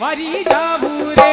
वारी जाबू रे।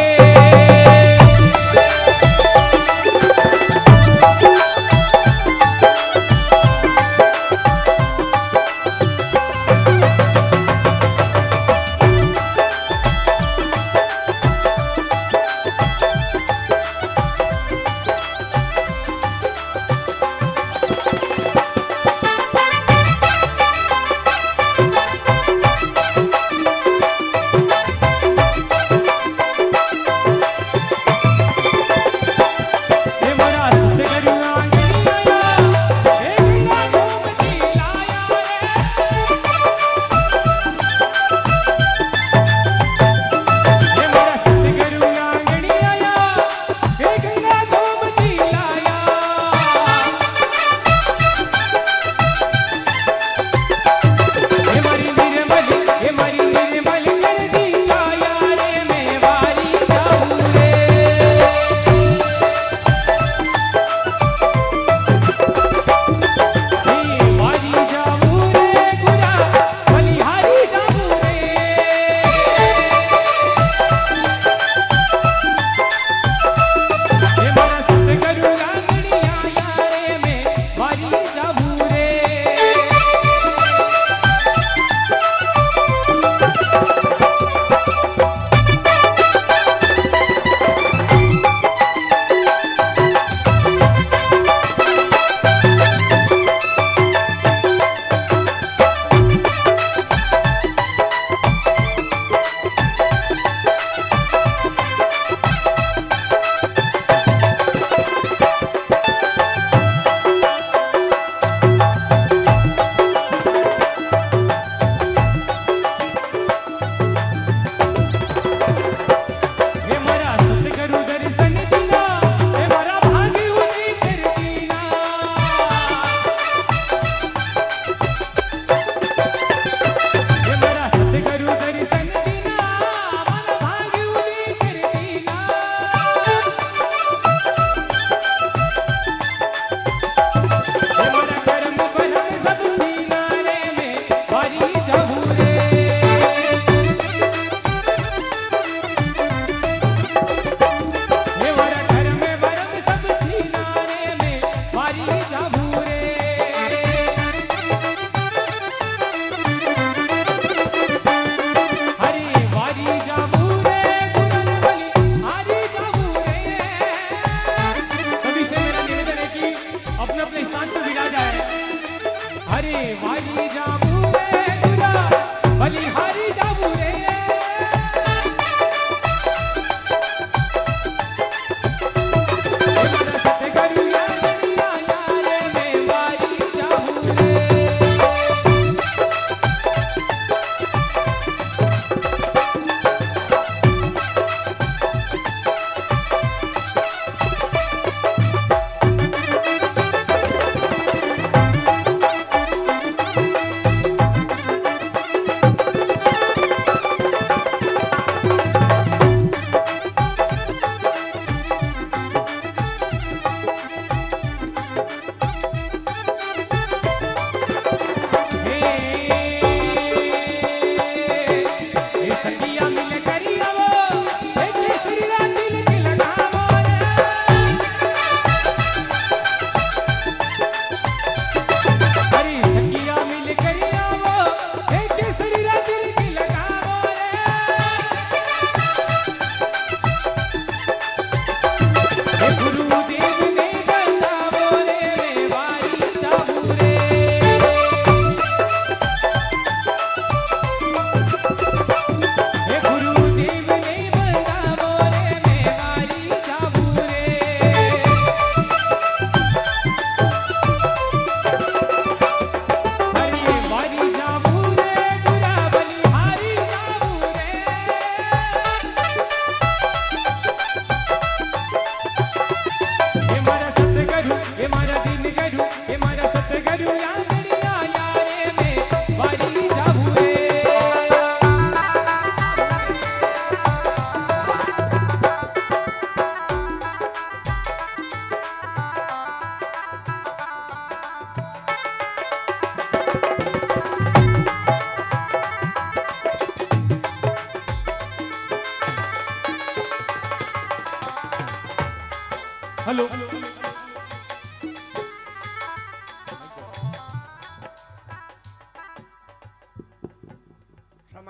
हेलो क्षमा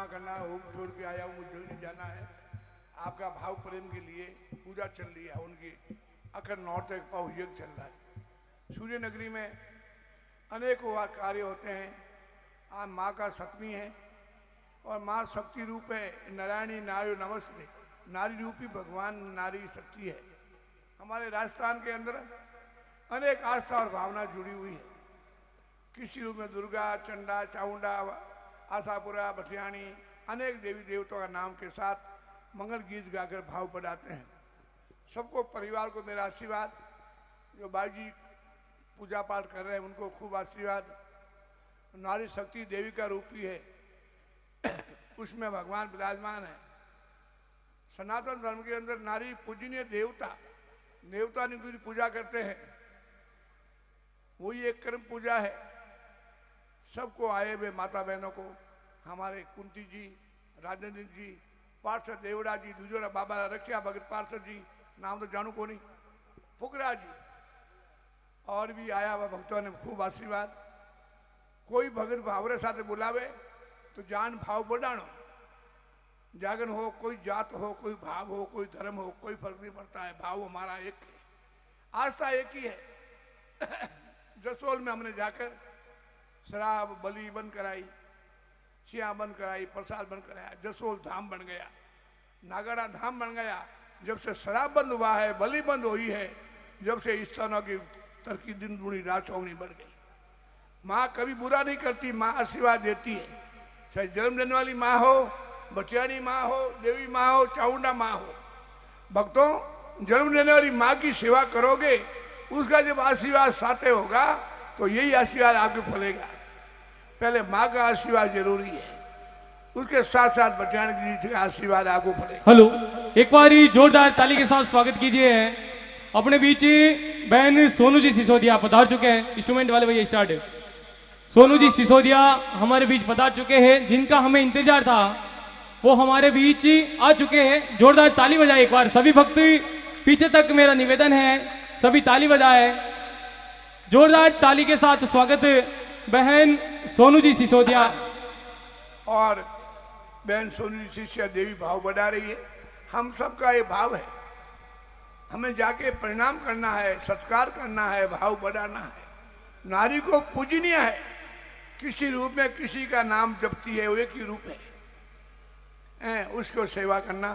करना, होम छोड़ के आया हूँ, मुझे जल्दी जाना है। आपका भाव प्रेम के लिए पूजा चल रही है, उनकी अखंड नौते पाव यज्ञ चल रहा है। सूर्य नगरी में अनेकों कार्य होते हैं। आज माँ का सप्तमी है और माँ शक्ति रूप है। नारायणी नारी नमस्ते, नारी रूपी भगवान नारी शक्ति है। हमारे राजस्थान के अंदर अनेक आस्था और भावना जुड़ी हुई है। किसी रूप में दुर्गा, चंडा, चामुंडा, आशापुरा, भटियाणी, अनेक देवी देवताओं का नाम के साथ मंगल गीत गाकर भाव बढ़ाते हैं। सबको परिवार को मेरा आशीर्वाद। जो बाई जी पूजा पाठ कर रहे हैं उनको खूब आशीर्वाद। नारी शक्ति देवी का रूप ही है, उसमें भगवान विराजमान है। सनातन धर्म के अंदर नारी पूजनीय देवता, देवता की पूजा करते हैं, वही एक कर्म पूजा है। सबको आए हुए माता बहनों को, हमारे कुंती जी, राजेंद्र जी, पार्षद देवड़ा जी, दूजोरा बाबा रखिया भगत पार्षद जी, नाम तो जानू को नहीं, फुकरा जी, और भी आया हुआ भक्तों ने खूब आशीर्वाद। कोई भगत भावरे साथ बुलावे तो जान भाव बढ़ानो। जागरण हो, कोई जात हो, कोई भाव हो, कोई धर्म हो, कोई फर्क नहीं पड़ता है। भाव हमारा एक है, आस्था एक ही है। जसोल में हमने जाकर शराब बलि बंद कराई, चिया बंद कराई, प्रसाद बंद कराया। जसोल धाम बन गया, नागड़ा धाम बन गया। जब से शराब बंद हुआ है, बलि बंद हुई है, जब से इस तरह की तरक्की दिन दूनी रात चौगनी बढ़ गई। माँ कभी बुरा नहीं करती, माँ आशीर्वाद देती है। चाहे जन्म देने वाली माँ हो, बटियानी माँ हो, देवी माँ हो, चामुंडा माँ हो। भक्तों, जन्म देने वाली माँ की सेवा करोगे, उसका जब आशीर्वाद साथे होगा तो यही आशीर्वाद आपके फलेगा। पहले माँ का आशीर्वाद जरूरी है, उसके साथ साथ बटियानी जी का आशीर्वाद आपको फलेगा। हेलो, एक बार ही जोरदार ताली के साथ स्वागत कीजिए। अपने बीच बहन सोनू जी सिसोदिया पधार चुके हैं। इंस्ट्रूमेंट वाले भैया स्टार्ट है। सोनू जी सिसोदिया हमारे बीच पधार चुके हैं, जिनका हमें इंतजार था वो हमारे बीच आ चुके हैं। जोरदार ताली बजाए एक बार सभी भक्त। पीछे तक मेरा निवेदन है, सभी ताली बजाए। जोरदार ताली के साथ स्वागत बहन सोनू जी सिसोदिया। और बहन सोनू जी शिष्या देवी भाव बढ़ा रही है। हम सबका ये भाव है, हमें जाके प्रणाम करना है, सत्कार करना है, भाव बढ़ाना है। नारी को पूजनीय है, किसी रूप में किसी का नाम जपती है, वो एक ही रूप है। उसको सेवा करना।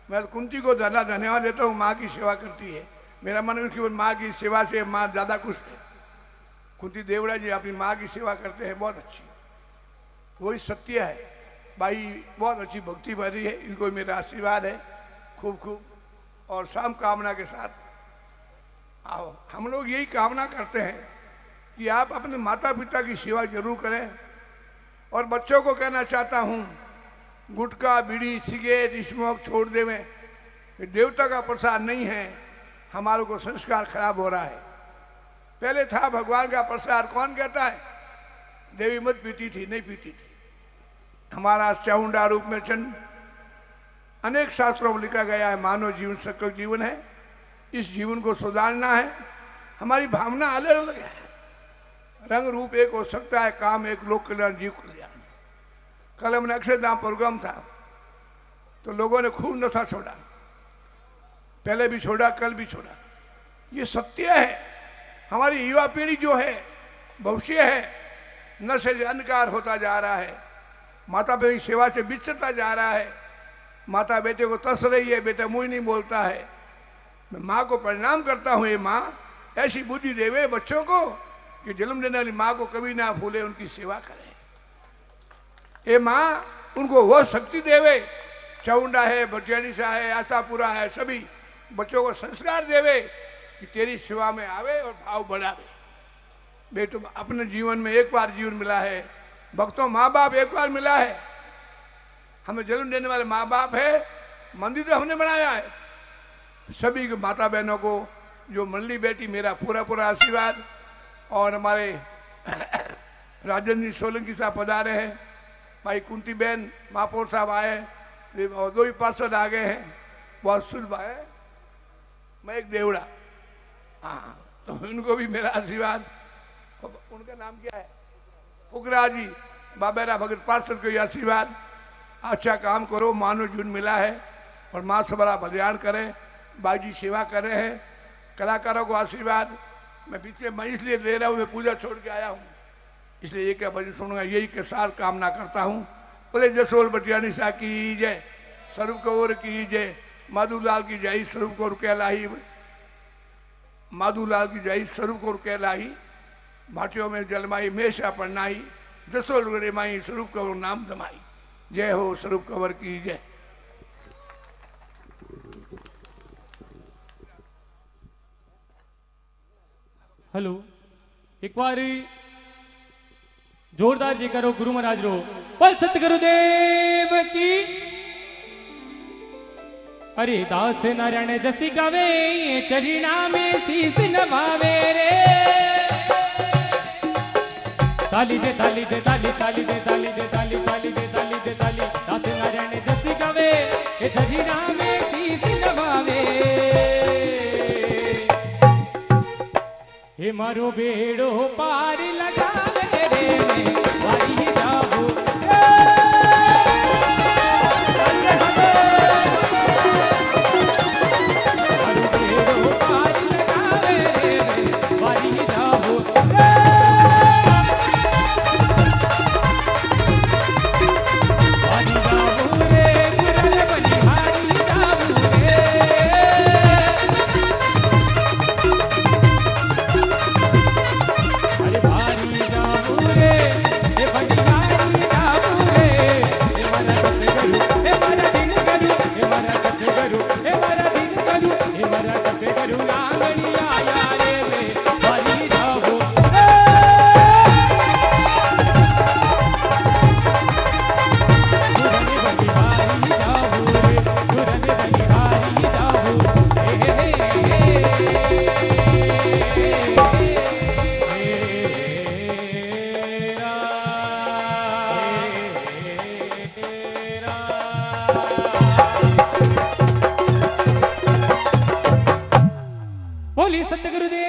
मैं कुंती को ज़्यादा धन्यवाद देता हूँ, माँ की सेवा करती है। मेरा मन उसकी माँ की सेवा से माँ ज़्यादा खुश है। कुंती देवड़ा जी अपनी माँ की सेवा करते हैं, बहुत अच्छी, वही सत्य है। भाई बहुत अच्छी भक्ति भरी है, इनको मेरा आशीर्वाद है खूब खूब। और शाम कामना के साथ आओ। हम लोग यही कामना करते हैं कि आप अपने माता पिता की सेवा जरूर करें। और बच्चों को कहना चाहता हूँ, गुटखा, बीड़ी, सिगरेट, स्मोक छोड़ देवें। देवता का प्रसाद नहीं है, हमारे को संस्कार खराब हो रहा है। पहले था भगवान का प्रसाद, कौन कहता है? देवी मत पीती थी, नहीं पीती थी। हमारा चामुंडा रूप में चंद अनेक शास्त्रों में लिखा गया है, मानव जीवन सकल जीवन है, इस जीवन को सुधारना है। हमारी भावना अलग अलग है, रंग रूप एक हो सकता है, काम एक, लोक कल्याण, जीव कल्याण। कल हमने अक्षरधाम प्रोग्राम था तो लोगों ने खूब नशा छोड़ा, पहले भी छोड़ा, कल भी छोड़ा। ये सत्य है। हमारी युवा पीढ़ी जो है, भविष्य है, नशे से अंधकार होता जा रहा है, माता पिता की सेवा से बिछड़ता जा रहा है। माता बेटे को तस रही है, बेटा मुँह नहीं बोलता है। मैं माँ को प्रणाम करता हूँ, ये माँ ऐसी बुद्धि देवे बच्चों को कि जन्म देने वाली माँ को कभी ना भूले, उनकी सेवा करें। ये माँ उनको वो शक्ति देवे, चामुंडा है, भटियाणी सा है, आशापुरा है, सभी बच्चों को संस्कार देवे कि तेरी सेवा में आवे और भाव बढ़ावे। बेटो, अपने जीवन में एक बार जीवन मिला है, भक्तों माँ बाप एक बार मिला है। हमें जन्म देने वाले माँ बाप है, मंदिर तो हमने बनाया है। सभी के माता बहनों को, जो मंडली बेटी, मेरा पूरा पूरा आशीर्वाद। और हमारे राजेंद्र जी सोलंकी साहब पधारे हैं, भाई कुंती बहन महापौर साहब आए, और दो ही पार्षद आ गए हैं, बहुत शुभ है। मैं एक देवड़ा, हाँ, तो उनको भी मेरा आशीर्वाद। उनका नाम क्या है? फुकरा जी, बाबेरा भगत पार्षद को ये आशीर्वाद। अच्छा काम करो, मानो जून मिला है, और माँ से बड़ा बलिदान करें, बाजी सेवा कर रहे हैं। कलाकारों को आशीर्वाद। मैं पीछे मैं इसलिए ले रहा हूँ, मैं पूजा छोड़ के आया हूँ, इसलिए ये क्या भजन सुनूंगा, यही के साथ कामना करता हूँ। बोले जसोल बटियानी शाह की जय, स्वरूप कौर की जय, माधुलाल की जय, स्वरूप कौर कहलाई, माधुलाल की जय, स्वरूप कौर कहलाई, भाटियों में जलमाई मेषा पन्नाई, जसोल रे माई, स्वरूप कौर नाम दमाई। जय हो स्वरूप कंवर की जय। हेलो, एक बार जोरदार जी करो गुरु महाराज रो, बोल सतगुरुदेव की। अरे दास नारायण जसी गावे, चरणा में शीस नवावे रे। ताली दे ताली दे ताली, ताली दे ताली दे ताली, ताली दे ताली दे ताली। दास नारायण जसी गावे, चरणा में शीस नवावे। हे मारो बेड़ो पार लगावे रे, वारी जाबो मारो बेड़ो पार लगावे रे, वारी जाबो वारी जाबो रे, गुरल बलिहारी जाबो रे। अरे भारी जाबू रे, हे भंडारी जाबू रे, हे मारा सतगुरु, हे मारा दिन गुरु, हे मारा सतगुरु, हे मारा दिन गुरु, हे मारा सतगुरु आंगणी आया रे रे, भारी जाबू रे। गुरने बलिहारी जाबू रे, गुरने बलिहारी जाबू बोली सतगुरुदेव